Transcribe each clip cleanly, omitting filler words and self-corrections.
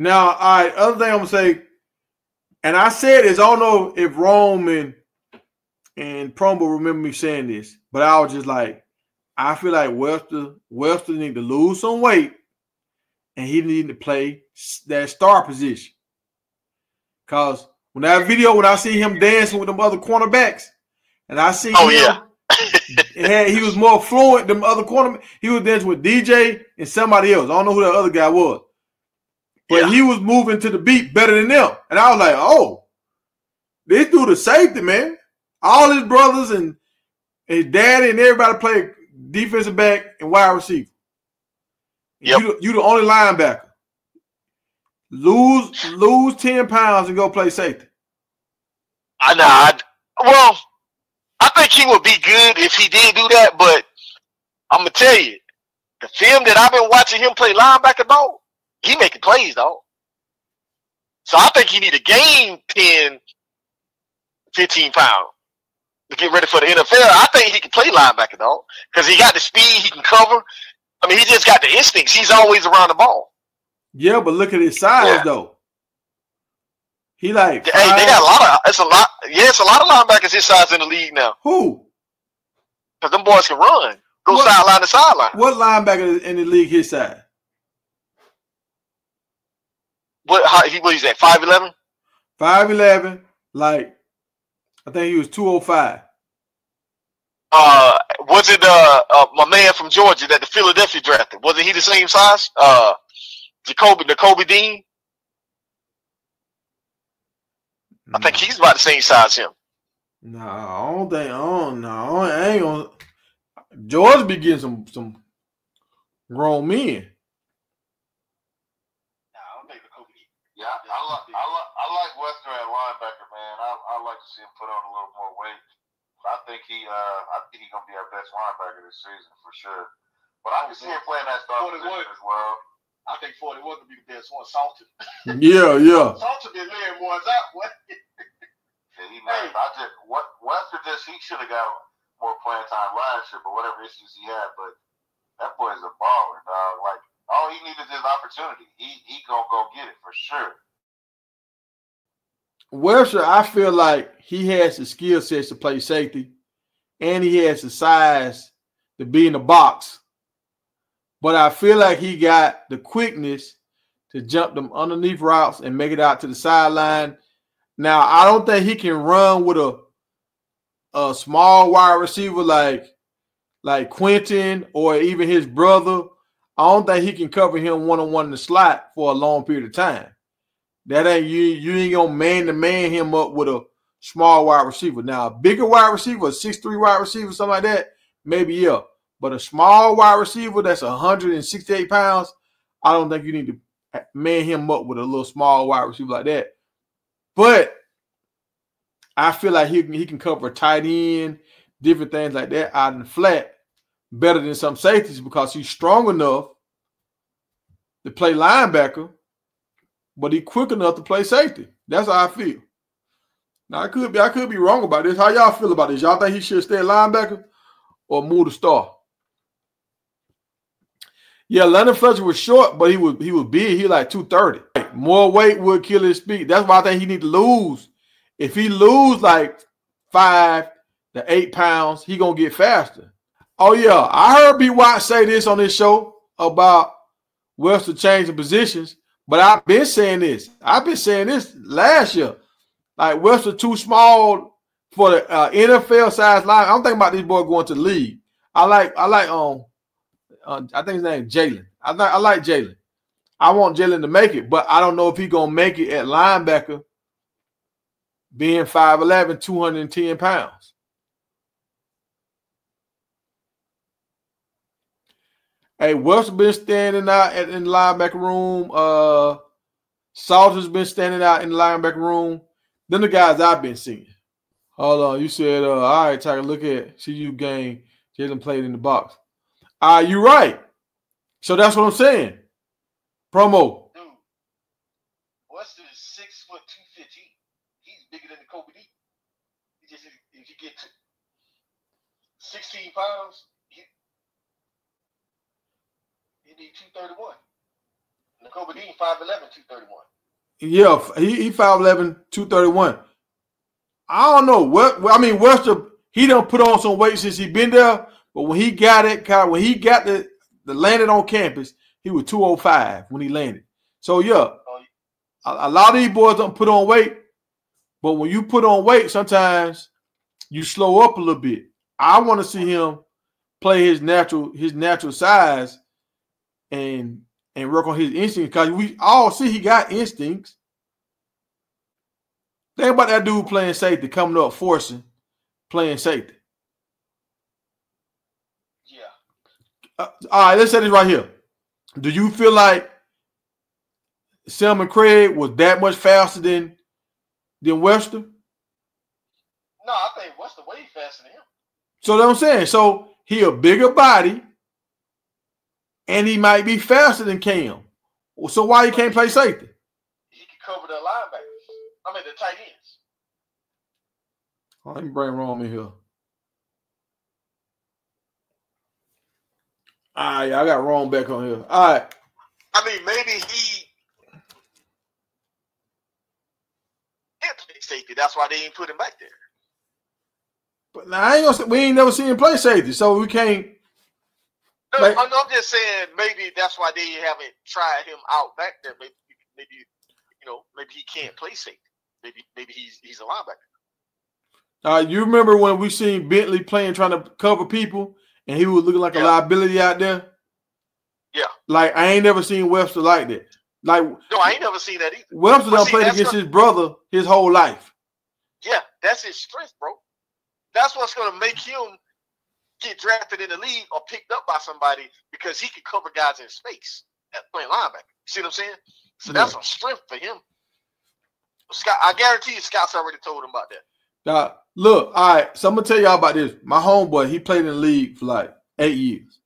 Now, all right, other thing I'm gonna say, and I said this, I don't know if Rome and Promo remember me saying this, but I was just like, I feel like Webster need to lose some weight, and he need to play that star position. Cause when I see him dancing with them other cornerbacks, and I see him, he was more fluent than other cornerbacks. He was dancing with DJ and somebody else. I don't know who that other guy was. But he was moving to the beat better than them. And I was like, oh, this dude is safety, man. All his brothers and his daddy and everybody play defensive back and wide receiver. Yep. You the only linebacker. Lose 10 pounds and go play safety. Well, I think he would be good if he did do that, but I'm going to tell you, the film that I've been watching him play linebacker, dog, he making plays, dog. So I think he need to gain 10, 15 pounds to get ready for the NFL. I think he can play linebacker, dog, because he got the speed, he can cover. I mean, he just got the instincts. He's always around the ball. Yeah, but look at his size, though. He like they got a lot of it's a lot of linebackers his size in the league now. Who? Because them boys can run, go sideline to sideline. What linebacker in the league his size? What he's at 5'11"? 5'11", like I think he was 205. Was it my man from Georgia that the Philadelphia drafted? Wasn't he the same size? Jacoby Dean. I think he's about the same size as him. No, I don't think. I ain't gonna. George be getting some grown men. Yeah, I like Webster at linebacker, man. I like to see him put on a little more weight. I think he's gonna be our best linebacker this season for sure. But I can see him playing that star position as well. I think 41 would be the best one. Salted. Yeah. Salted been laying boys out. What? Yeah, Webster he should have got more playing time last year, but whatever issues he had, but that boy is a baller, dog. Like all he needed is opportunity. He gonna go get it for sure. Webster, I feel like he has the skill sets to play safety, and he has the size to be in the box. But I feel like he got the quickness to jump them underneath routes and make it out to the sideline. Now, I don't think he can run with a small wide receiver like Quentin or even his brother. I don't think he can cover him one-on-one in the slot for a long period of time. That ain't you ain't gonna man-to-man him up with a small wide receiver. Now, a bigger wide receiver, a 6'3" wide receiver, something like that, maybe yeah. But a small wide receiver that's 168 pounds, I don't think you need to man him up with a little small wide receiver like that. But I feel like he can cover a tight end, different things like that out in the flat better than some safeties because he's strong enough to play linebacker, but he's quick enough to play safety. That's how I feel. Now, I could be wrong about this. How y'all feel about this? Y'all think he should stay a linebacker or move to star? Yeah, Leonard Fletcher was short, but he was big. He was like 230. More weight would kill his speed. That's why I think he need to lose. If he lose like 5 to 8 pounds, he gonna get faster. Oh yeah, I heard B. Watt say this on this show about Webster changing positions, but I've been saying this. I've been saying this last year. Like Webster too small for the NFL size line. I'm thinking about this boy going to the league. I think his name is Jaylen. I like Jaylen. I want Jaylen to make it, but I don't know if he's going to make it at linebacker being 5'11", 210 pounds. Hey, Webster been standing out in the linebacker room. Salter's been standing out in the linebacker room. Then the guys I've been seeing. Hold on. You said, all right, Tiger, look at CU game. Jaylen played in the box. You're right. So that's what I'm saying. Promo. Dude, Webster is 6 foot 215. He's bigger than the Kobe D. If you get 16 pounds, you need 231. Kobe Dean 5'11", 231. Yeah, he 5'11", 231. I don't know Webster. He done put on some weight since he been there, but when he got the landed on campus, he was 205 when he landed. So yeah, a lot of these boys don't put on weight, but when you put on weight, sometimes you slow up a little bit. I want to see him play his natural size and work on his instincts, because we all see he got instincts. Think about that dude playing safety, coming up, forcing, playing safety. Yeah. All right, let's say this right here. Do you feel like Selman Craig was that much faster than Webster? No, I think Webster way faster than him. So that's what I'm saying. So he a bigger body, and he might be faster than Cam. So why he can't play safety? He can cover the linebackers. I mean, the tight ends. Oh, let me bring Rome in here. All right, I got Rome back on here. All right. I mean, maybe he can't play safety. That's why they ain't put him back there. But now we ain't never seen him play safety, so we can't. No, like, I'm just saying maybe that's why they haven't tried him out back there. Maybe he can't play safety. Maybe he's a linebacker. You remember when we seen Bentley trying to cover people, and he was looking like a liability out there? Yeah. Like, I ain't never seen Webster like that. Like, no, I ain't never seen that either. Webster done played against his brother his whole life. Yeah, that's his strength, bro. That's what's going to make him get drafted in the league or picked up by somebody, because he can cover guys in space at playing linebacker. See what I'm saying? So that's a strength for him. Scott, I guarantee you, Scott's already told him about that. Now, look, all right, so I'm going to tell y'all about this. My homeboy, he played in the league for like 8 years.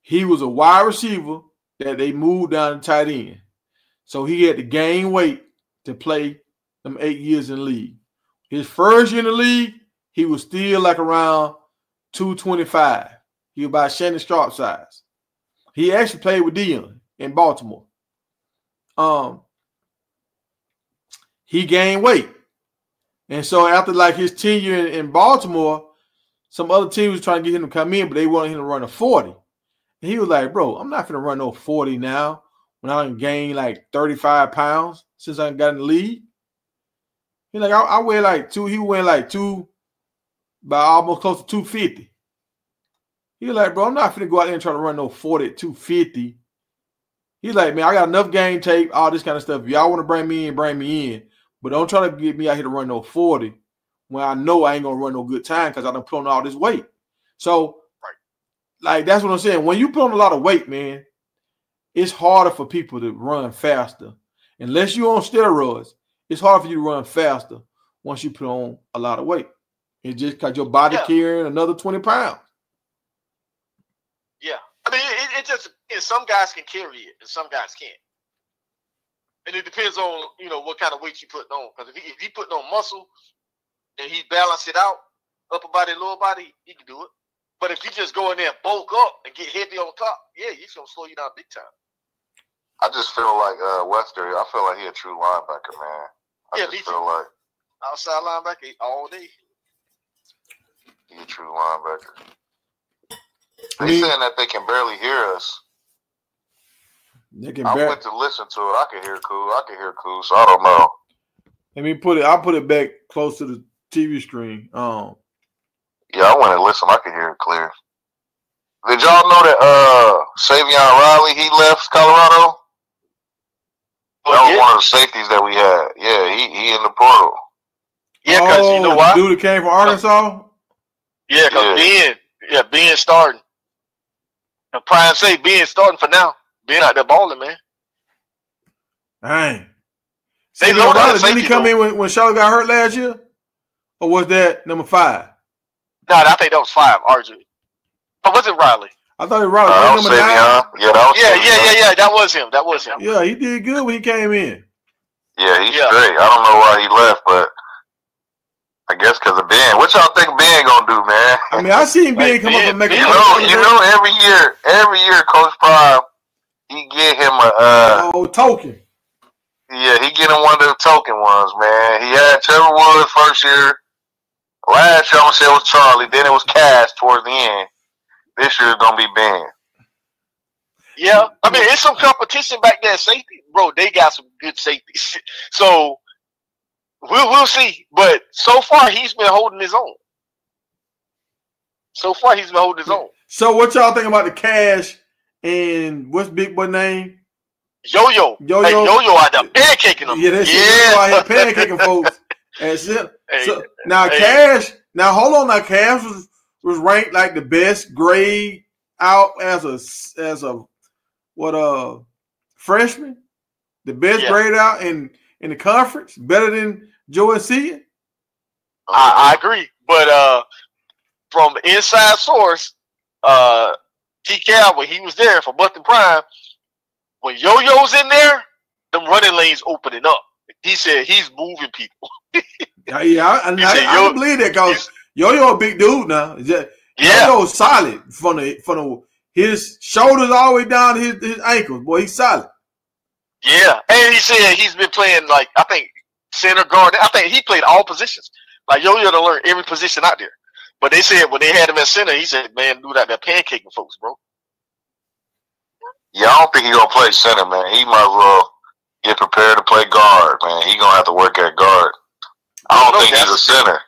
He was a wide receiver that they moved down to tight end. So he had to gain weight to play them 8 years in the league. His first year in the league, he was still like around 225. He was about Shannon Sharp size. He actually played with Dion in Baltimore. He gained weight. And so after like his tenure in Baltimore, some other teams was trying to get him to come in, but they wanted him to run a 40. And he was like, bro, I'm not going to run no 40 now when I done gained like 35 pounds since I got in the league. He's like, I weigh like he weighed like by almost close to 250. He was like, bro, I'm not going to go out there and try to run no 40 at 250. He's like, man, I got enough game tape, all this kind of stuff. If y'all want to bring me in. But don't try to get me out here to run no 40 when I know I ain't going to run no good time because I done put on all this weight. So, like, that's what I'm saying. When you put on a lot of weight, man, it's harder for people to run faster. Unless you're on steroids, it's hard for you to run faster once you put on a lot of weight. It's just because your body carrying another 20 pounds. Yeah. I mean, it just, some guys can carry it and some guys can't. And it depends on, what kind of weight you putting on. Because if he putting on muscle and he balance it out, upper body, lower body, he can do it. But if you just go in there and bulk up and get heavy on top, yeah, he's going to slow you down big time. I just feel like Webster, I feel like he a true linebacker, man. I just feel like outside linebacker all day. He a true linebacker. They saying that they can barely hear us. I went to listen to it. I can hear cool. So I don't know. Let me I'll put it back close to the TV screen. Yeah, I went and listened. I can hear it clear. Did y'all know that Savion Riley, he left Colorado? That was one of the safeties that we had. Yeah, he in the portal. Yeah, because you know why? The dude that came from Arkansas? Yeah, because Ben starting. And Prime say Ben starting for now. Ben out there balling, man. Dang. Didn't he come in when Charlotte got hurt last year? Or was that number 5? No, I think that was 5, RJ. Or was it Riley? I thought it was Riley. That was number 9. Yeah, that was him. Yeah, he did good when he came in. Yeah, he's great. I don't know why he left, but I guess because of Ben. What y'all think Ben gonna do, man? I mean, I seen Ben come up and make every year, Coach Prime, he get him a token. Yeah, he get him one of the token ones, man. He had Trevor Woods first year. Last year, I'm gonna say it was Charlie. Then it was Cass towards the end. This year is gonna be Ben. Yeah, I mean, it's some competition back there. Safety, bro, they got some good safeties. So we'll see. But so far, he's been holding his own. So So what y'all think about the Cash and what's Big Boy name? Yo-Yo. Hey, Yo-Yo out there pancaking them. Yeah, that's out here pancaking folks. That's it. So, Cash. Now hold on. Now Cash was ranked like the best grade out as a freshman, the best grade out in the conference, better than Joe and Seaton. I agree, but from the inside source, T-Cal, when he was there for Buckton Prime, when Yo-Yo's in there, them running lanes opening up. He said he's moving people. I can believe that because Yo-Yo a big dude now. Yo-Yo's solid from his shoulders all the way down to his ankles. Boy, he's solid. Yeah, and he said he's been playing I think center guard. I think he played all positions. Like Yo-Yo to learn every position out there. But they said when they had him at center, he said, "Man, do that pancaking folks, bro." Yeah, I don't think he's gonna play center, man. He might as well get prepared to play guard, man. He's gonna have to work at guard. I don't think he's a center.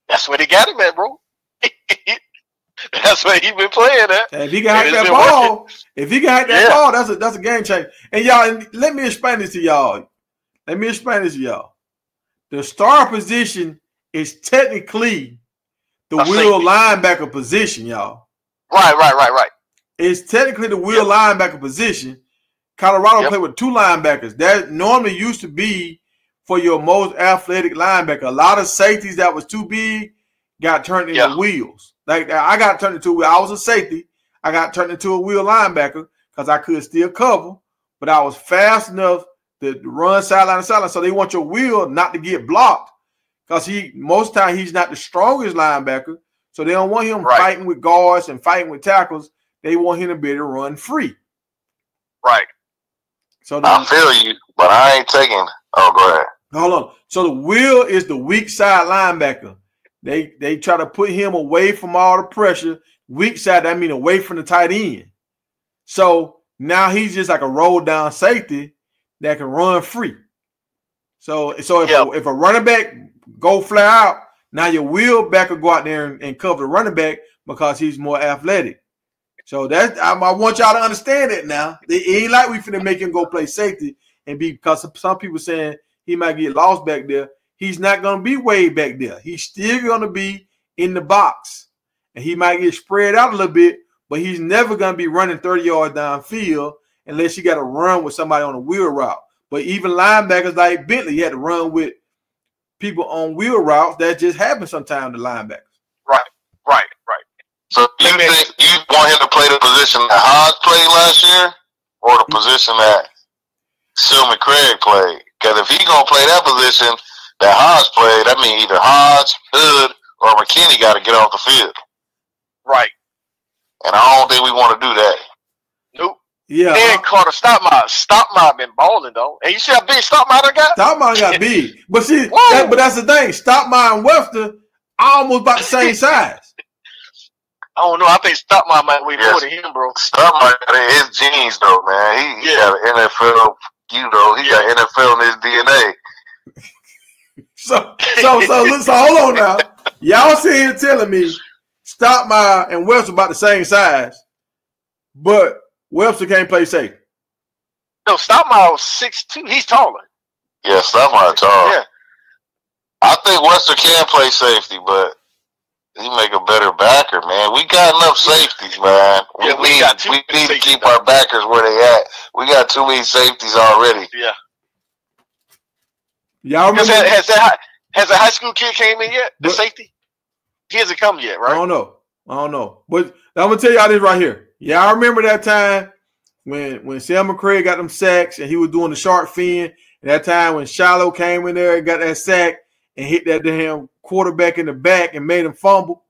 That's where they got him at, bro. That's where he been playing at. And if he can hack that ball, ball, that's a game changer. And y'all, let me explain this to y'all. The star position is technically the wheel linebacker position, y'all. Right. It's technically the wheel linebacker position. Colorado played with two linebackers. That normally used to be for your most athletic linebacker. A lot of safeties that was too big got turned into wheels. Like I got turned into a wheel. I was a safety. I got turned into a wheel linebacker because I could still cover, but I was fast enough to run sideline to sideline. So they want your wheel not to get blocked because most time he's not the strongest linebacker. So they don't want him fighting with guards and fighting with tackles. They want him to be able to run free. Right. So I feel you, but I ain't taking. Oh, go ahead. Hold on. So the wheel is the weak side linebacker. They try to put him away from all the pressure. Weak side, that means away from the tight end. So now he's just like a roll down safety that can run free. So if a running back go fly out, now your wheel back will go out there and cover the running back because he's more athletic. So I want y'all to understand that now. It ain't like we finna make him go play safety and because some people saying he might get lost back there. He's not going to be way back there. He's still going to be in the box. And he might get spread out a little bit, but he's never going to be running 30 yards downfield unless you got to run with somebody on a wheel route. But even linebackers like Bentley, you had to run with people on wheel routes. That just happens sometimes to linebackers. Right. So you think you want him to play the position that Hodge played last year or the position that Silman Craig played? Because if he's going to play that position that Hodge played, that means either Hodge, Hood, or McKinney got to get off the field. Right. And I don't think we want to do that. Nope. Yeah. And Carter Stockmire been balling, though. And you see how big Stockmire got? Stockmire got big. But see, that's the thing. Stockmire and Webster almost about the same size. I don't know. I think Stockmire might weigh more than him, bro. Stockmire got his genes, though, man. He got an NFL, he got NFL in his DNA. So hold on now. Y'all sitting here telling me Stockmire and Webster about the same size, but Webster can't play safety. No, Stockmire was 6'2". He's taller. Yeah, Stockmire tall. Yeah. I think Webster can play safety, but he make a better backer, man. We got enough safeties, man. We need to keep our backers where they at. We got too many safeties already. Yeah. Y'all remember? Has a high school kid came in yet? The safety? He hasn't come yet, right? I don't know. But I'm gonna tell y'all this right here. Y'all remember that time when Selma Craig got them sacks and he was doing the shark fin? And that time when Shiloh came in there and got that sack and hit that damn quarterback in the back and made him fumble.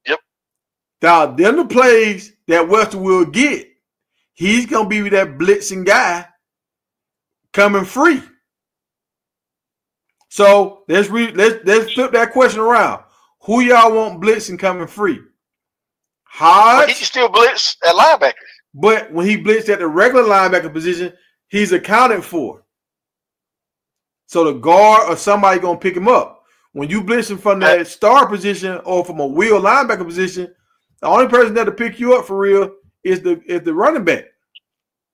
Yep. Now, them the plays that Webster will get. he's gonna be that blitzing guy coming free. So let's flip that question around. Who y'all want blitzing coming free? Hodge. He can still blitz at linebacker. But when he blitzed at the regular linebacker position, he's accounted for. So the guard or somebody gonna pick him up. When you blitzing from that star position or from a wheel linebacker position, the only person that'll pick you up for real is the running back.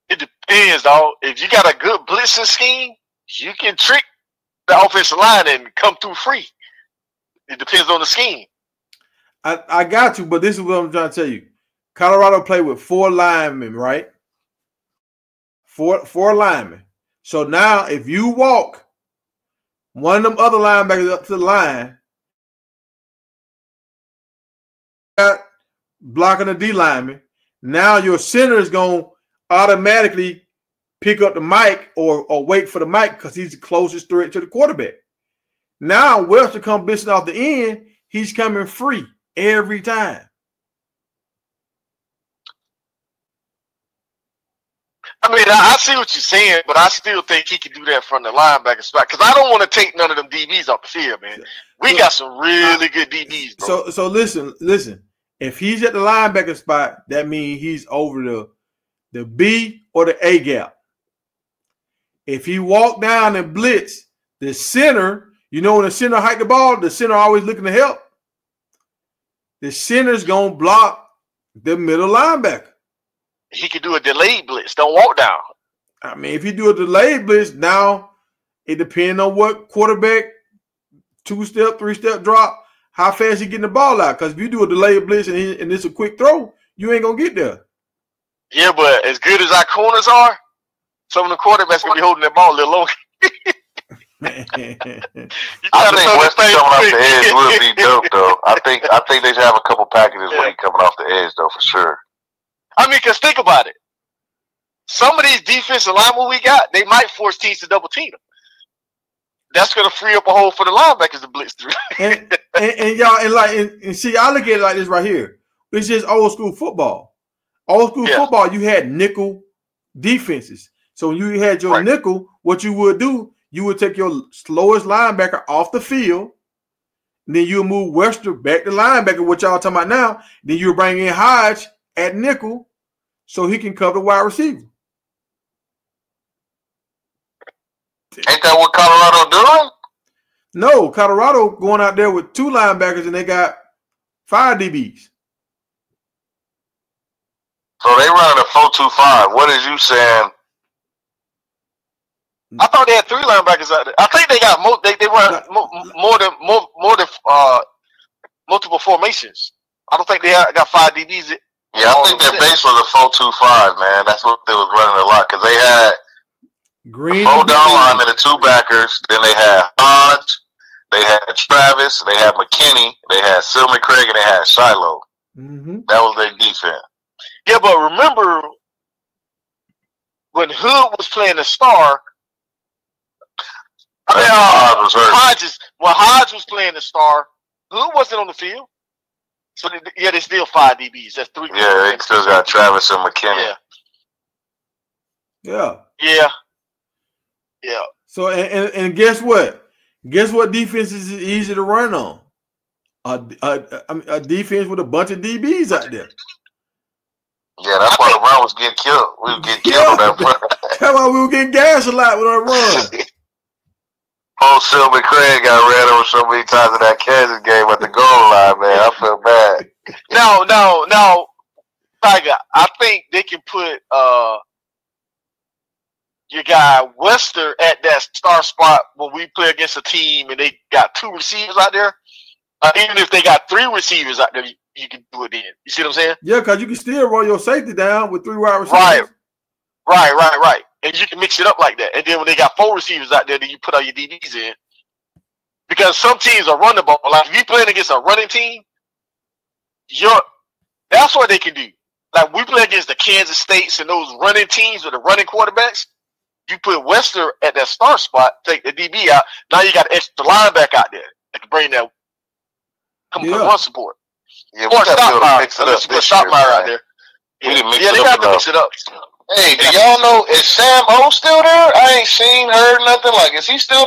It depends, dog. If you got a good blitzing scheme, you can trick the offensive line and come through free. It depends on the scheme. I got you, but this is what I'm trying to tell you. Colorado played with 4 linemen, right? Four linemen. So now if you walk one of them other linebackers up to the line, blocking the D lineman, now your center is going to automatically pick up the mic or wait for the mic because he's the closest threat to the quarterback. Now Webster comes blitzing off the end, he's coming free every time. I mean, I see what you're saying, but I still think he can do that from the linebacker spot because I don't want to take none of them DBs off the field, man. We got some really good DBs, bro. So listen. If he's at the linebacker spot, that means he's over the B or the A gap. If he walk down and blitz, the center, you know when the center hike the ball, the center always looking to help. The center's going to block the middle linebacker. He could do a delayed blitz. Don't walk down. I mean, if you do a delayed blitz, now it depends on what quarterback, 2-step, 3-step drop, how fast he getting the ball out. Because if you do a delayed blitz and it's a quick throw, you ain't going to get there. Yeah, but as good as our corners are, some of the quarterbacks going to be holding that ball a little longer. I think Weston coming off the edge would be dope, though. I think they should have a couple packages when he coming off the edge, though, for sure. I mean, because think about it. Some of these defensive linemen we got, they might force teams to double team them. That's going to free up a hole for the linebackers to blitz through. and y'all, and see, I look at it like this right here. It's just old school football. Old school football, you had nickel defenses. So when you had your nickel, what you would do, you would take your slowest linebacker off the field. And then you would move Webster back to linebacker, what y'all talking about now. Then you would bring in Hodge at nickel so he can cover the wide receiver. Ain't that what Colorado doing? No, Colorado going out there with 2 linebackers and they got 5 DBs. So they running a 4-2-5. What is you saying? I thought they had 3 linebackers out there. I think they got they run more than multiple formations. I don't think they got 5 DBs. Yeah, I think their base was a 4-2-5, man. That's what they was running a lot because they had Green 4 down linemen and 2 backers. Then they had Hodge, they had Travis, they had McKinney, they had Silman Craig, and they had Shiloh. Mm-hmm. That was their defense. Yeah, but remember when Hood was playing the star. I mean, when Hodge was playing the star, Hood wasn't on the field. So they still 5 DBs. That's 3. Yeah, they still got Travis and McKinney. Yeah. So and guess what? Guess what defense is easy to run on? A defense with a bunch of DBs out there. Yeah, that's why the run was getting killed. We would get killed on that run. That's why we were getting gashed a lot with our run. Oh, Silver Craig got ran over so many times in that Kansas game at the goal line, man. I feel bad. No, Tiger. I think they can put your guy Wester at that star spot when we play against a team and they got 2 receivers out there. Even if they got 3 receivers out there, you can do it then. You see what I'm saying? Yeah, because you can still roll your safety down with 3 wide receivers. Right. And you can mix it up like that. And then when they got 4 receivers out there, then you put all your DBs in. Because some teams are running the ball. Like if you're playing against a running team, that's what they can do. Like we play against the Kansas States and those running teams with the running quarterbacks. You put Wester at that star spot, take the DB out. Now you got extra linebacker out there that can bring that run support. Yeah, or Stockmeyer. Unless you put Stockmeyer out there. We didn't mix Yeah, it they up got to enough. mix it up. Hey, do y'all know, is Sam O still there? I ain't seen, heard nothing. Like, is he still